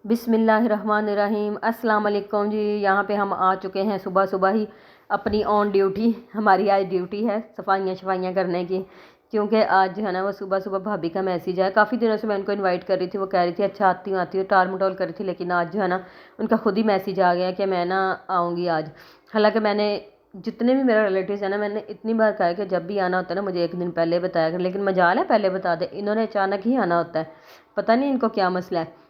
बिस्मिल्लाहिर्रहमानिर्रहीम। अस्सलाम वालेकुम जी। यहाँ पे हम आ चुके हैं सुबह सुबह ही अपनी ऑन ड्यूटी। हमारी आज ड्यूटी है सफाइयाँ शफाइयाँ करने की, क्योंकि आज जो है ना वो सुबह सुबह भाभी का मैसेज आया। काफ़ी दिनों से मैं उनको इनवाइट कर रही थी, वो कह रही थी अच्छा आती हूँ टाल मटोल कर रही थी, लेकिन आज जो है ना उनका खुद ही मैसेज आ गया कि मैं ना आऊँगी आज। हालाँकि मैंने जितने भी मेरे रिलेटिव्स हैं ना, मैंने इतनी बार कहा है कि जब भी आना होता है ना मुझे एक दिन पहले बताया कर, लेकिन मजाल है पहले बता दे, इन्होंने अचानक ही आना होता है। पता नहीं इनको क्या मसला है।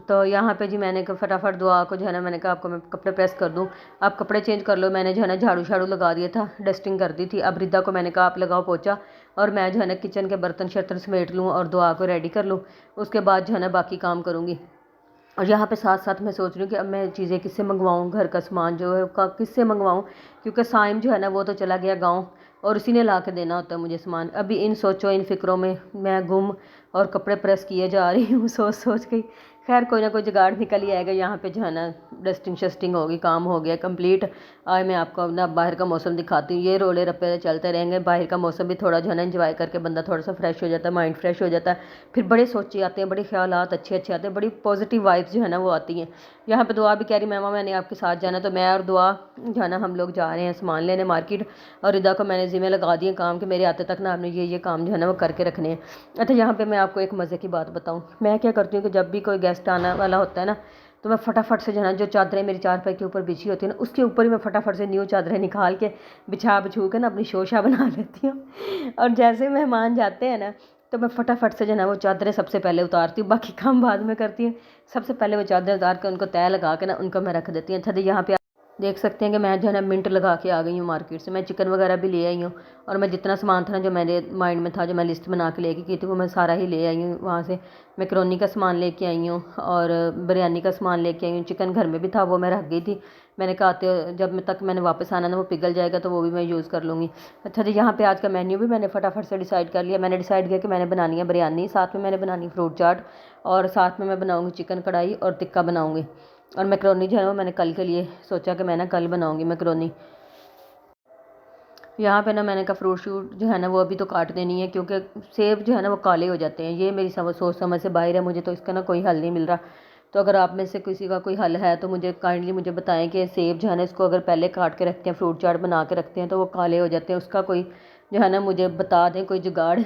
तो यहाँ पे जी मैंने कहा फटाफट दुआ को जो है ना, मैंने कहा आपको मैं कपड़े प्रेस कर दूँ, आप कपड़े चेंज कर लो। मैंने जो है ना झाड़ू झाड़ू लगा दिया था, डस्टिंग कर दी थी। अब रिदा को मैंने कहा आप लगाओ पोछा, और मैं जो है ना किचन के बर्तन शर्तन समेट लूँ और दुआ को रेडी कर लूँ। उसके बाद जो है ना बाकी काम करूँगी। और यहाँ पे साथ साथ मैं सोच रही हूँ कि अब मैं चीज़ें किससे मंगवाऊँ, घर का सामान जो है का किससे मंगवाऊँ, क्योंकि साइम जो है ना वो तो चला गया गाँव, और उसी ने ला के देना होता है मुझे सामान। अभी इन सोचो इन फिक्रों में मैं गुम और कपड़े प्रेस किए जा रही हूँ सोच सोच के। खैर कोई ना कोई जुगाड़ निकल ही आएगा। यहाँ पे जो है ना डस्टिंग शस्टिंग होगी, काम हो गया कंप्लीट। आज मैं आपको अपना बाहर का मौसम दिखाती हूँ। ये रोले रप्पे चलते रहेंगे, बाहर का मौसम भी थोड़ा जो है ना इंजॉय करके बंदा थोड़ा सा फ्रेश हो जाता है, माइंड फ्रेश हो जाता है। फिर बड़े सोचे आते हैं, बड़े ख्यालात अच्छे अच्छे आते हैं, बड़ी पॉजिटिव वाइब्स जो है ना वो आती हैं। यहाँ पे दुआ भी कह रही मामा मैंने आपके साथ जाना, तो मैं और दुआ जो है ना हम लोग जा रहे हैं सामान लेने मार्केट। और रिदा को मैंने जिम्मे लगा दिए काम के मेरे आते तक ना आपने ये काम जो है ना वो करके रखने हैं। अच्छा यहाँ पे मैं आपको एक मज़े की बात बताऊँ, मैं क्या करती हूँ कि जब भी कोई गेस्ट आने वाला होता है ना, तो मैं फटाफट से जो है ना जो चादरें मेरी चारपाई के ऊपर बिछी होती है ना, उसके ऊपर ही मैं फटाफट से न्यू चादरें निकाल के बिछा बिछू के ना अपनी शोशा बना लेती हूँ। और जैसे मेहमान जाते हैं ना, तो मैं फटाफट से जो है ना वो चादरें सबसे पहले उतारती हूँ, बाकी काम बाद में करती हूँ। सबसे पहले वो चादरें उतार के उनको तय लगा के ना उनको मैं रख देती हूँ। अच्छा यहाँ पे देख सकते हैं कि मैं जो है ना मिंट लगा के आ गई हूँ मार्केट से। मैं चिकन वगैरह भी ले आई हूँ, और मैं जितना सामान था ना जो मेरे माइंड में था, जो मैं लिस्ट बना के लेके गई थी, वो मैं सारा ही ले आई हूँ वहाँ से। मैकरोनी का सामान लेके आई हूँ और बिरयानी का सामान लेके आई हूँ। चिकन घर में भी था, वो मैं रख गई थी। मैंने कहा आते जब तक मैंने वापस आना ना वो पिघल जाएगा, तो वो भी मैं यूज़ कर लूँगी। अच्छा जी यहाँ पे आज का मेन्यू भी मैंने फटाफट से डिसाइड कर लिया। मैंने डिसाइड किया कि मैंने बनानी है बिरयानी, साथ में मैंने बनानी फ्रूट चाट, और साथ में मैं बनाऊँगी चिकन कढ़ाई और टिक्का बनाऊँगी। और मैकरोनी जो है वो मैंने कल के लिए सोचा कि मैं ना कल बनाऊँगी मैकरोनी। यहाँ पे ना मैंने कहा फ्रूट शूट जो है ना वो अभी तो काट देनी है, क्योंकि सेब जो है ना वो काले हो जाते हैं। ये मेरी सोच समझ से बाहर है, मुझे तो इसका ना कोई हल नहीं मिल रहा। तो अगर आप में से किसी का कोई हल है तो मुझे काइंडली मुझे बताएं कि सेब जो है ना इसको अगर पहले काट के रखते हैं, फ्रूट चाट बना के रखते हैं, तो वो काले हो जाते हैं, उसका कोई जो है ना मुझे बता दें कोई जुगाड़।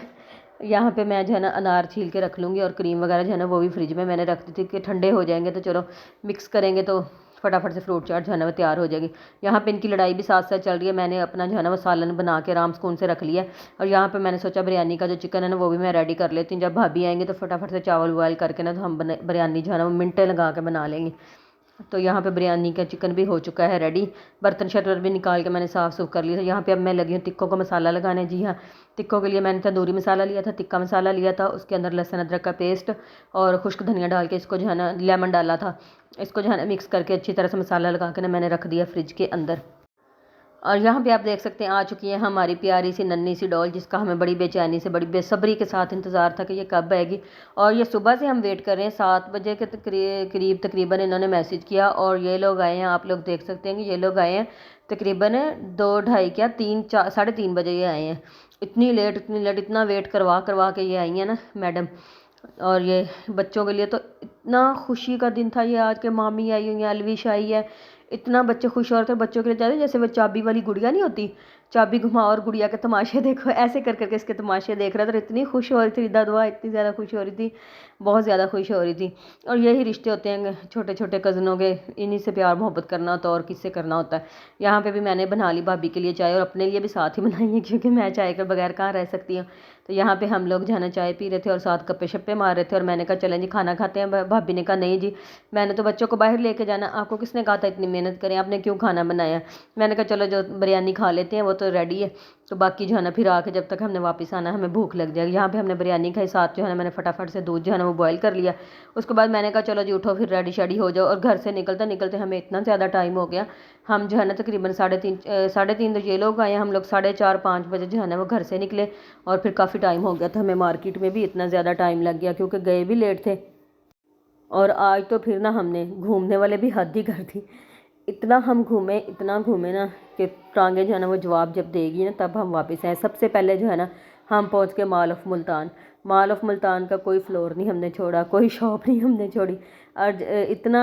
यहाँ पे मैं जो है ना अनार छील के रख लूँगी, और क्रीम वगैरह जो है ना वो भी फ्रिज में मैंने रख दी थी कि ठंडे हो जाएंगे तो चलो मिक्स करेंगे तो फटाफट से फ्रूट चाट जो है ना वो तैयार हो जाएगी। यहाँ पे इनकी लड़ाई भी साथ साथ चल रही है। मैंने अपना जो है ना वो सालन बना के आराम सुकून से रख लिया। और यहाँ पे मैंने सोचा बिरयानी का जो चिकन है ना वो भी मैं रेडी कर लेती हूँ। जब भाभी आएंगे तो फटाफट से चावल बॉयल करके ना तो हम बिरयानी जो है ना वो मिनटें लगा के बना लेंगे। तो यहाँ पे बिरयानी का चिकन भी हो चुका है रेडी। बर्तन शटर भी निकाल के मैंने साफ़ सूफ कर लिया था। यहाँ पे अब मैं लगी हूँ टिक्कों को मसाला लगाने। जी हाँ, टिक्कों के लिए मैंने तंदूरी मसाला लिया था, टिक्का मसाला लिया था, उसके अंदर लहसुन अदरक का पेस्ट और खुश्क धनिया डाल के इसको जो है ना लेमन डाला था, इसको जो है ना मिक्स करके अच्छी तरह से मसाला लगा के ना मैंने रख दिया फ्रिज के अंदर। और यहाँ पे आप देख सकते हैं आ चुकी है हमारी प्यारी सी नन्ही सी डॉल, जिसका हमें बड़ी बेचैनी से बड़ी बेसब्री के साथ इंतज़ार था कि ये कब आएगी। और ये सुबह से हम वेट कर रहे हैं, 7 बजे के करीब तकरीबन इन्होंने मैसेज किया, और ये लोग आए हैं, आप लोग देख सकते हैं कि ये लोग आए हैं तकरीबन 2 ढाई क्या 3 4 3:30 बजे ये आए हैं। इतनी लेट इतना वेट करवा करवा के ये आई हैं ना मैडम। और ये बच्चों के लिए तो इतना खुशी का दिन था ये आज के, मामी आई हुई हैं, अलविश आई है, इतना बच्चे खुश हो रहे थे। बच्चों के लिए जाते जैसे वो चाबी वाली गुड़िया नहीं होती, चाबी घुमा और गुड़िया के तमाशे देखो, ऐसे कर करके इसके तमाशे देख रहा था। इतनी खुश हो रही थी रिदा दुआ, इतनी ज़्यादा खुश हो रही थी, बहुत ज़्यादा खुश हो रही थी। और यही रिश्ते होते हैं छोटे छोटे कज़नों के, इन्हीं से प्यार मोहब्बत करना होता है और किससे करना होता है। यहाँ पे भी मैंने बना ली भाभी के लिए चाय, और अपने लिए भी साथ ही बनाई है, क्योंकि मैं चाय के बगैर कहाँ रह सकती हूँ। तो यहाँ पे हम लोग जो है ना चाय पी रहे थे और साथ गप्पे शप्पे मार रहे थे। और मैंने कहा चलें जी खाना खाते हैं। भाभी ने कहा नहीं जी, मैंने तो बच्चों को बाहर लेके जाना, आपको किसने कहा था इतनी मेहनत करें, आपने क्यों खाना बनाया। मैंने कहा चलो जो बिरयानी खा लेते हैं वो तो रेडी है, तो बाकी जो है ना फिर आके जब तक हमने वापस आना हमें भूख लग जाएगी। यहाँ पे हमने बिरयानी खाई, साथ जो है ना मैंने फटाफट से दूध जो है ना वो बॉयल कर लिया। उसके बाद मैंने कहा चलो जी उठो फिर रेडी शेडी हो जाओ। और घर से निकलते निकलते हमें इतना ज़्यादा टाइम हो गया, हम जो है ना तकरीबन 3:30 ये लोग आए, हम लोग 4:30 5 बजे जो है ना वो घर से निकले। और फिर काफ़ी टाइम हो गया था हमें, मार्केट में भी इतना ज़्यादा टाइम लग गया क्योंकि गए भी लेट थे। और आज तो फिर ना हमने घूमने वाले भी हद ही कर दी, इतना हम घूमे इतना घूमे ना कि टांगे जो है ना वो जवाब जब देगी ना तब हम वापस आए। सबसे पहले जो है ना हम पहुंच के mall of Multan. Mall of Multan का कोई फ्लोर नहीं हमने छोड़ा, कोई शॉप नहीं हमने छोड़ी। और इतना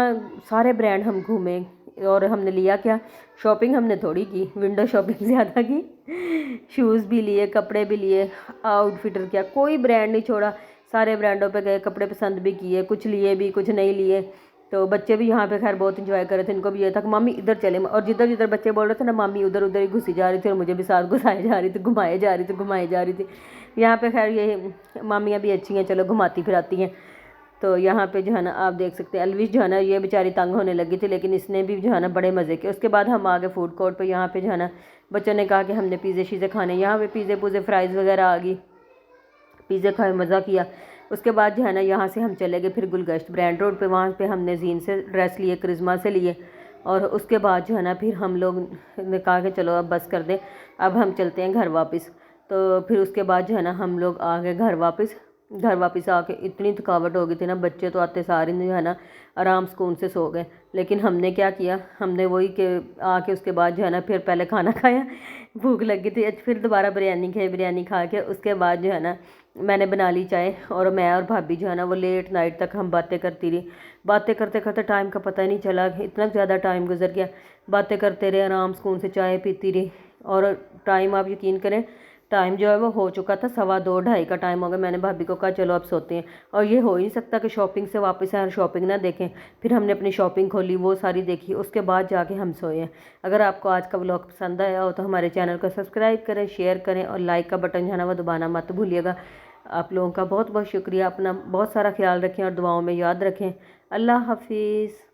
सारे ब्रांड हम घूमे और हमने लिया क्या, शॉपिंग हमने थोड़ी की, विंडो शॉपिंग ज़्यादा की। शूज़ भी लिए, कपड़े भी लिए, आउटफिटर किया, कोई ब्रांड नहीं छोड़ा। सारे ब्रांडों पे गए, कपड़े पसंद भी किए, कुछ लिए भी कुछ नहीं लिए। तो बच्चे भी यहाँ पे खैर बहुत इंजॉय कर रहे थे। इनको भी ये था कि मामी इधर चले, और जिधर जिधर बच्चे बोल रहे थे ना मामी उधर उधर ही घुसी जा रही थी और मुझे भी साथ घुसाए जा रही थी, घुमाए जा रही थी, घुमाए जा रही थी। यहाँ पे खैर ये मामियाँ भी अच्छी हैं, चलो घुमाती फिराती हैं। तो यहाँ पे जो है ना आप देख सकते हैं अलविश जो है ना ये बेचारी तंग होने लगी थी, लेकिन इसने भी जो है ना बड़े मज़े किए। उसके बाद हम आ गए फूड कोर्ट पे। यहाँ पे जो है ना बच्चों ने कहा कि हमने पिज़्ज़े शीज़े खाने, यहाँ पे पिज़्ज़े पुज़े फ्राइज़ वगैरह आ गई, पिज़्ज़े खाए, मज़ा किया। उसके बाद जो है ना यहाँ से हम चले गए फिर गुलगश्त ब्रांड रोड पे। वहाँ पे हमने जीन से ड्रेस लिए, करिश्मा से लिए। और उसके बाद जो है ना फिर हम लोग ने कहा कि चलो अब बस कर दें, अब हम चलते हैं घर वापस। तो फिर उसके बाद जो है ना हम लोग आ गए घर वापस। घर वापस आके इतनी थकावट हो गई थी ना, बच्चे तो आते सारे जो है ना आराम सुकून से सो गए। लेकिन हमने क्या किया, हमने वही के आके उसके बाद जो है ना फिर पहले खाना खाया, भूख लगी थी, फिर दोबारा बिरयानी खाई। बिरयानी खा के उसके बाद जो है ना मैंने बना ली चाय, और मैं और भाभी जो है ना वो लेट नाइट तक हम बातें करती रही। बातें करते करते टाइम का पता ही नहीं चला, इतना ज़्यादा टाइम गुजर गया। बातें करते रहे, आराम सुकून से चाय पीती रही। और टाइम आप यकीन करें, टाइम जो है वो हो चुका था 2:15 ढाई का टाइम हो गया। मैंने भाभी को कहा चलो अब सोते हैं, और ये हो ही नहीं सकता कि शॉपिंग से वापस आए और शॉपिंग ना देखें। फिर हमने अपनी शॉपिंग खोली, वो सारी देखी, उसके बाद जाके हम सोए हैं। अगर आपको आज का व्लॉग पसंद आया हो तो हमारे चैनल को सब्सक्राइब करें, शेयर करें, और लाइक का बटन जो है ना वो दबाना मत भूलिएगा। आप लोगों का बहुत बहुत शुक्रिया। अपना बहुत सारा ख्याल रखें और दुआओं में याद रखें। अल्लाह हाफिज़।